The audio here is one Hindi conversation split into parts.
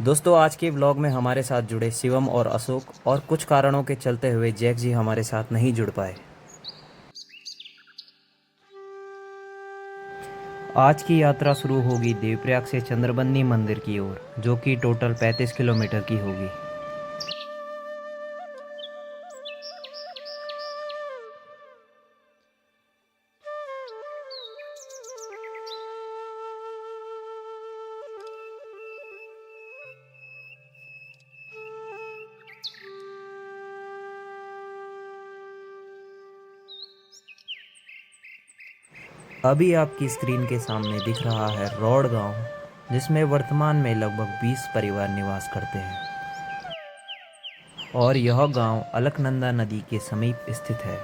दोस्तों, आज के व्लॉग में हमारे साथ जुड़े शिवम और अशोक, और कुछ कारणों के चलते हुए जैक जी हमारे साथ नहीं जुड़ पाए। आज की यात्रा शुरू होगी देवप्रयाग से चंद्रबन्नी मंदिर की ओर, जो कि टोटल 35 किलोमीटर की होगी। अभी आपकी स्क्रीन के सामने दिख रहा है रौड़ गांव, जिसमें वर्तमान में लगभग 20 परिवार निवास करते हैं, और यह गांव अलकनंदा नदी के समीप स्थित है।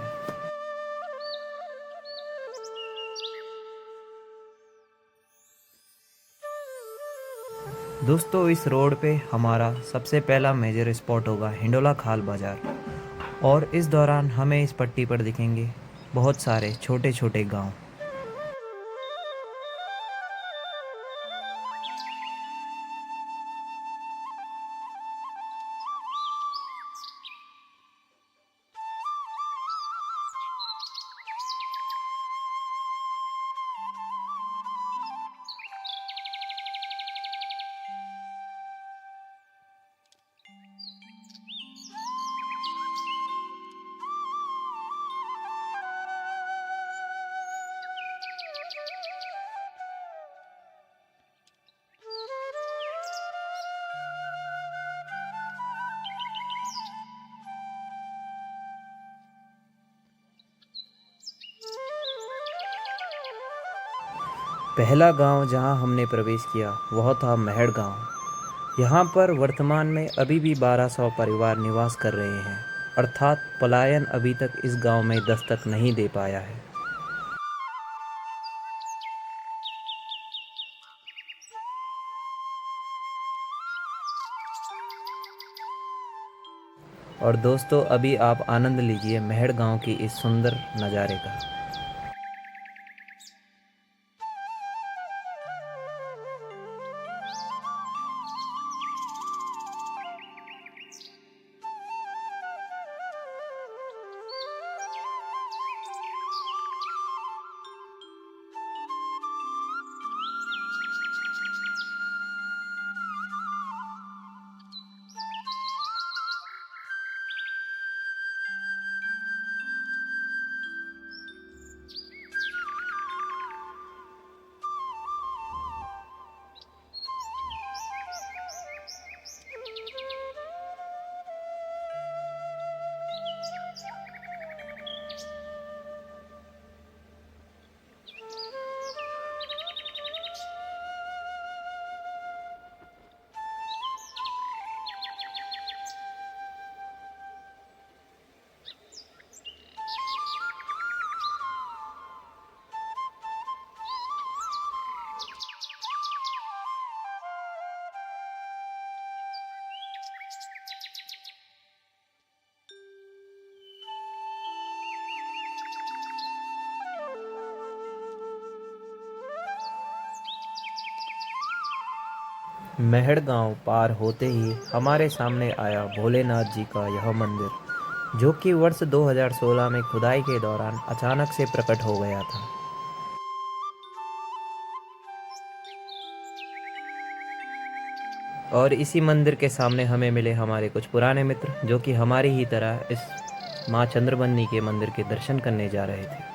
दोस्तों, इस रोड पे हमारा सबसे पहला मेजर स्पॉट होगा हिंडोला खाल बाजार, और इस दौरान हमें इस पट्टी पर दिखेंगे बहुत सारे छोटे छोटे गांव। पहला गांव जहां हमने प्रवेश किया वह था महड़ गांव। यहां पर वर्तमान में अभी भी 1200 परिवार निवास कर रहे हैं, अर्थात पलायन अभी तक इस गांव में दस्तक नहीं दे पाया है। और दोस्तों, अभी आप आनंद लीजिए महड़ गांव की इस सुंदर नज़ारे का। महड़ गांव पार होते ही हमारे सामने आया भोलेनाथ जी का यह मंदिर, जो कि वर्ष 2016 में खुदाई के दौरान अचानक से प्रकट हो गया था। और इसी मंदिर के सामने हमें मिले हमारे कुछ पुराने मित्र, जो कि हमारी ही तरह इस माँ चंद्रबन्नी के मंदिर के दर्शन करने जा रहे थे।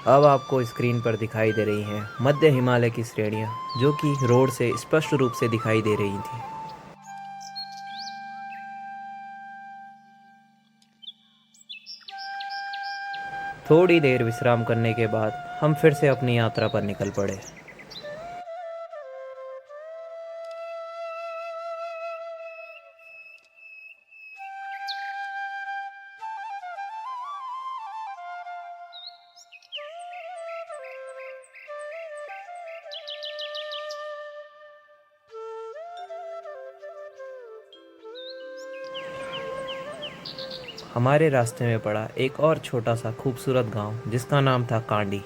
अब आपको स्क्रीन पर दिखाई दे रही हैं मध्य हिमालय की श्रेणियां, जो कि रोड से स्पष्ट रूप से दिखाई दे रही थी। थोड़ी देर विश्राम करने के बाद हम फिर से अपनी यात्रा पर निकल पड़े। हमारे रास्ते में पड़ा एक और छोटा सा खूबसूरत गांव जिसका नाम था कांडी।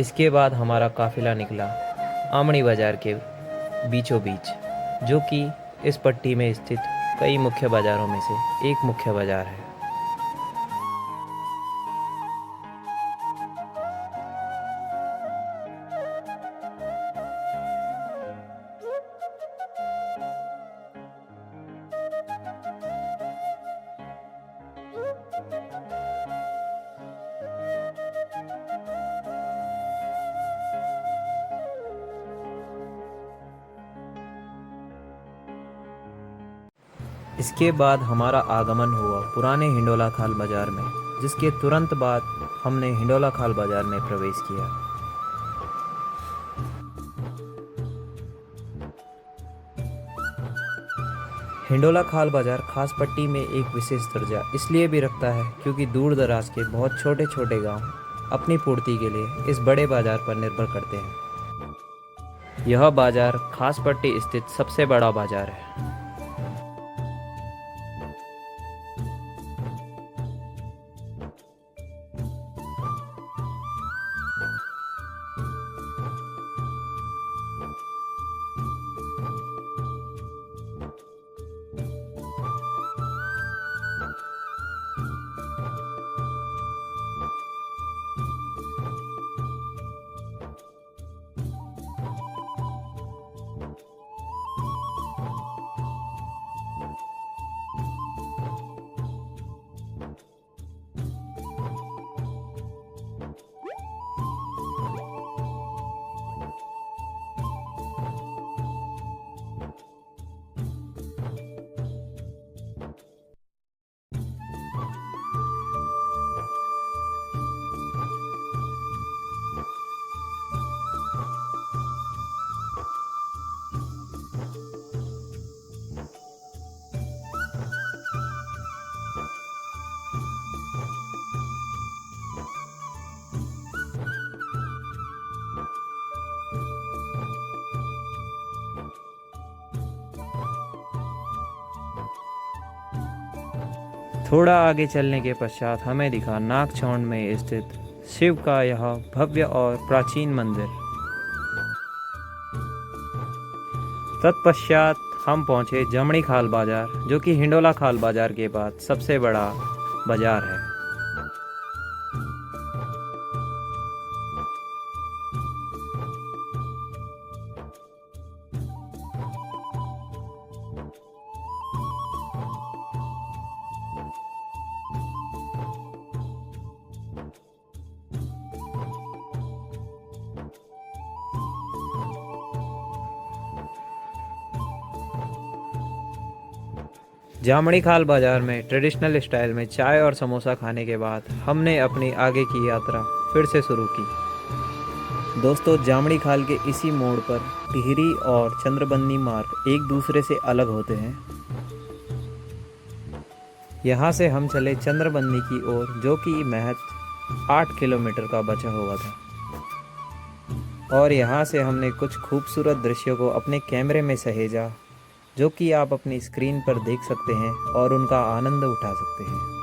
इसके बाद हमारा काफिला निकला आमणी बाजार के बीचों बीच, जो कि इस पट्टी में स्थित कई मुख्य बाजारों में से एक मुख्य बाजार है। इसके बाद हमारा आगमन हुआ पुराने हिंडोला खाल बाजार में, जिसके तुरंत बाद हमने हिंडोला खाल बाजार में प्रवेश किया। हिंडोला खाल बाजार खास पट्टी में एक विशेष दर्जा इसलिए भी रखता है क्योंकि दूर दराज के बहुत छोटे छोटे गांव अपनी पूर्ति के लिए इस बड़े बाजार पर निर्भर करते हैं। यह बाजार खास पट्टी स्थित सबसे बड़ा बाजार है। थोड़ा आगे चलने के पश्चात हमें दिखा नागचौंड में स्थित शिव का यह भव्य और प्राचीन मंदिर। तत्पश्चात हम पहुंचे जमणी खाल बाजार, जो कि हिंडोला खाल बाजार के बाद सबसे बड़ा बाजार है। जामणी खाल बाजार में ट्रेडिशनल स्टाइल में चाय और समोसा खाने के बाद हमने अपनी आगे की यात्रा फिर से शुरू की। दोस्तों, जामणी खाल के इसी मोड़ पर टिहरी और चंद्रबंदी मार्ग एक दूसरे से अलग होते हैं। यहाँ से हम चले चंद्रबंदी की ओर, जो कि महज 8 किलोमीटर का बचा हुआ था, और यहाँ से हमने कुछ खूबसूरत दृश्यों को अपने कैमरे में सहेजा, जो कि आप अपनी स्क्रीन पर देख सकते हैं और उनका आनंद उठा सकते हैं।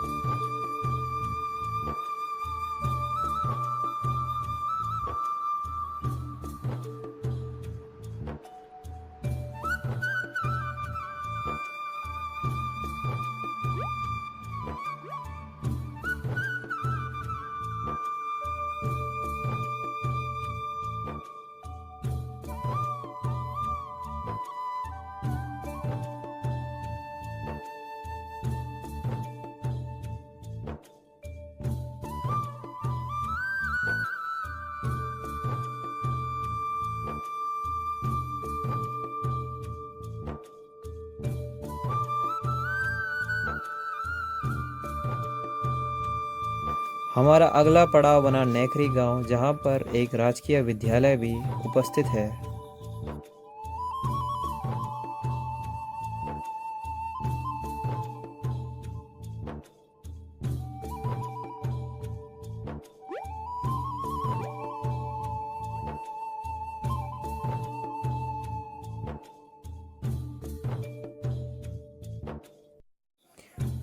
हमारा अगला पड़ाव बना नेखरी गांव, जहां पर एक राजकीय विद्यालय भी उपस्थित है।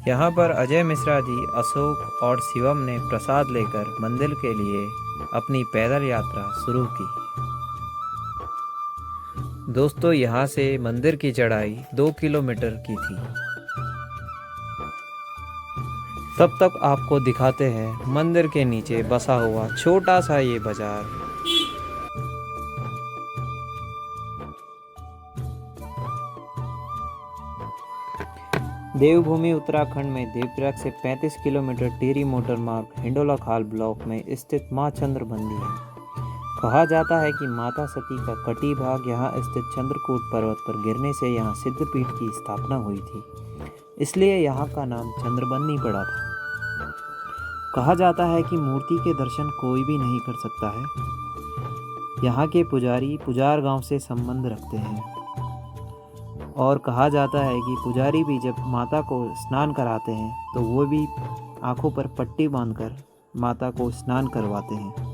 यहाँ पर अजय मिश्रा जी, अशोक और शिवम ने प्रसाद लेकर मंदिर के लिए अपनी पैदल यात्रा शुरू की। दोस्तों, यहाँ से मंदिर की चढ़ाई 2 किलोमीटर की थी। तब तक आपको दिखाते हैं मंदिर के नीचे बसा हुआ छोटा सा ये बाजार। देवभूमि उत्तराखंड में देवप्रयाग से 35 किलोमीटर टिहरी मोटर मार्ग हिंडोला खाल ब्लॉक में स्थित मां चंद्रबंदी है। कहा जाता है कि माता सती का कटी भाग यहाँ स्थित चंद्रकूट पर्वत पर गिरने से यहाँ सिद्धपीठ की स्थापना हुई थी, इसलिए यहाँ का नाम चंद्रबंदी पड़ा था। कहा जाता है कि मूर्ति के दर्शन कोई भी नहीं कर सकता है। यहाँ के पुजारी पुजार गांव से संबंध रखते हैं और कहा जाता है कि पुजारी भी जब माता को स्नान कराते हैं तो वो भी आंखों पर पट्टी बांधकर माता को स्नान करवाते हैं।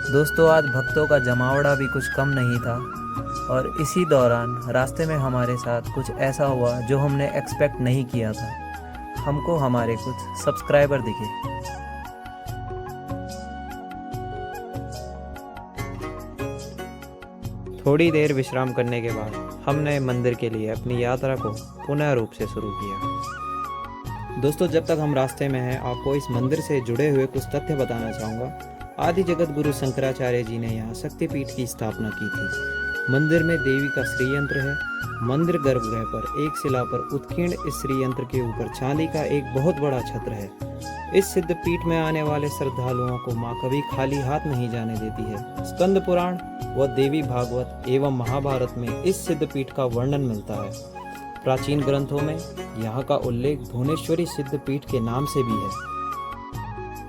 दोस्तों, आज भक्तों का जमावड़ा भी कुछ कम नहीं था और इसी दौरान रास्ते में हमारे साथ कुछ ऐसा हुआ जो हमने एक्सपेक्ट नहीं किया था। हमको हमारे कुछ सब्सक्राइबर दिखे। थोड़ी देर विश्राम करने के बाद हमने मंदिर के लिए अपनी यात्रा को पुनः रूप से शुरू किया। दोस्तों, जब तक हम रास्ते में हैं, आपको इस मंदिर से जुड़े हुए कुछ तथ्य बताना चाहूँगा। आदि जगत गुरु शंकराचार्य जी ने यहाँ शक्तिपीठ की स्थापना की थी। मंदिर में देवी का श्रीयंत्र है। मंदिर गर्भगृह पर एक शिला पर उत्कीर्ण इस श्रीयंत्र के ऊपर चांदी का एक बहुत बड़ा छत्र है। इस सिद्ध पीठ में आने वाले श्रद्धालुओं को मां कभी खाली हाथ नहीं जाने देती है। स्कंद पुराण व देवी भागवत एवं महाभारत में इस सिद्ध पीठ का वर्णन मिलता है। प्राचीन ग्रंथों में यहाँ का उल्लेख भुवनेश्वरी सिद्ध पीठ के नाम से भी है।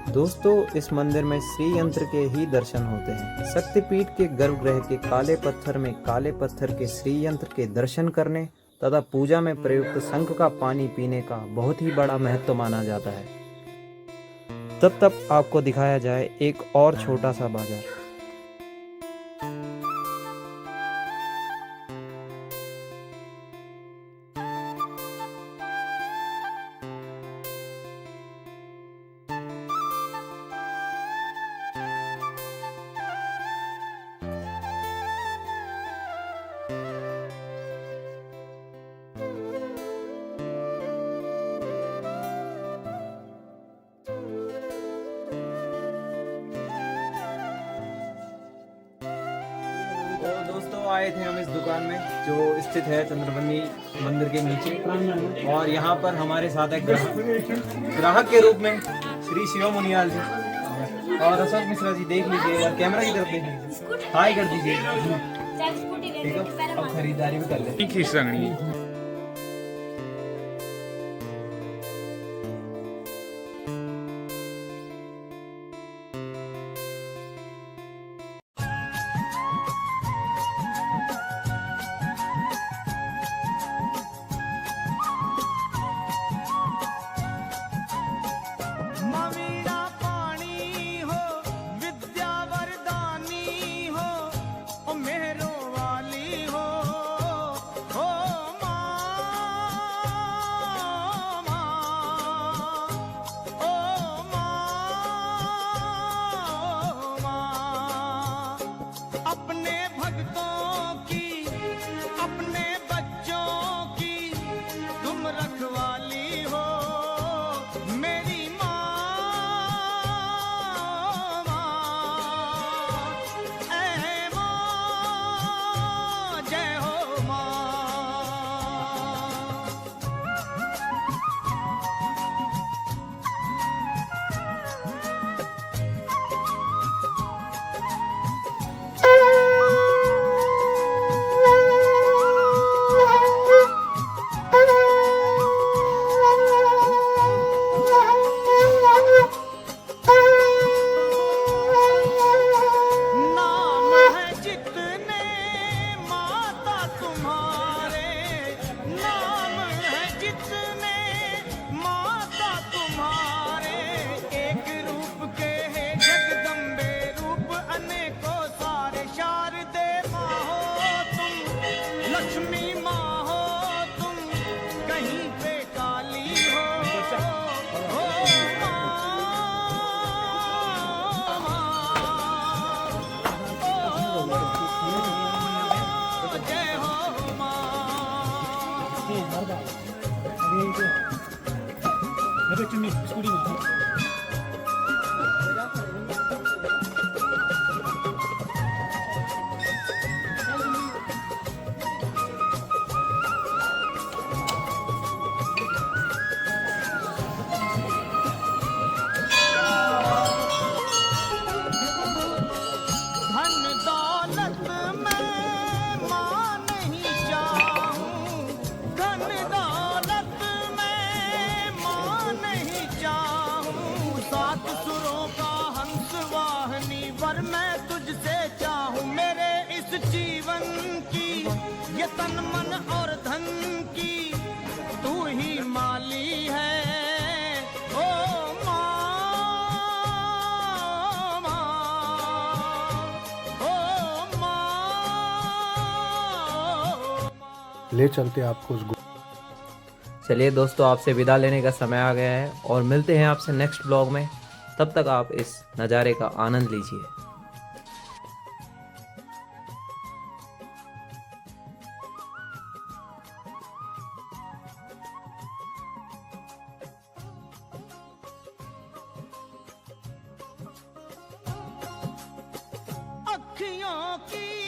दोस्तों, इस मंदिर में श्री यंत्र के ही दर्शन होते हैं। शक्तिपीठ के गर्भगृह के काले पत्थर में काले पत्थर के श्री यंत्र के दर्शन करने तथा पूजा में प्रयुक्त शंख का पानी पीने का बहुत ही बड़ा महत्व माना जाता है। तब तक आपको दिखाया जाए एक और छोटा सा बाजार। तो दोस्तों, आए थे हम इस दुकान में जो स्थित है चंद्रबंदी मंदिर के नीचे, और यहाँ पर हमारे साथ एक ग्राहक के रूप में श्री शिवम मुनियाल जी और अशोक मिश्रा जी। देख लीजिए और कैमरा की तरफ देख लीजिए, हाय कर दीजिए। ठीक है, अब खरीदारी भी कर लेते। हर बार अभी चुन्नी स्कूटी में मैं तुझसे चाहूं मेरे इस जीवन की ये तन मन और धन की तू ही माली है ओ माँ ओ माँ। ले चलते आपको उस चलिए दोस्तों, आपसे विदा लेने का समय आ गया है और मिलते हैं आपसे नेक्स्ट ब्लॉग में। तब तक आप इस नज़ारे का आनंद लीजिए। अखियों की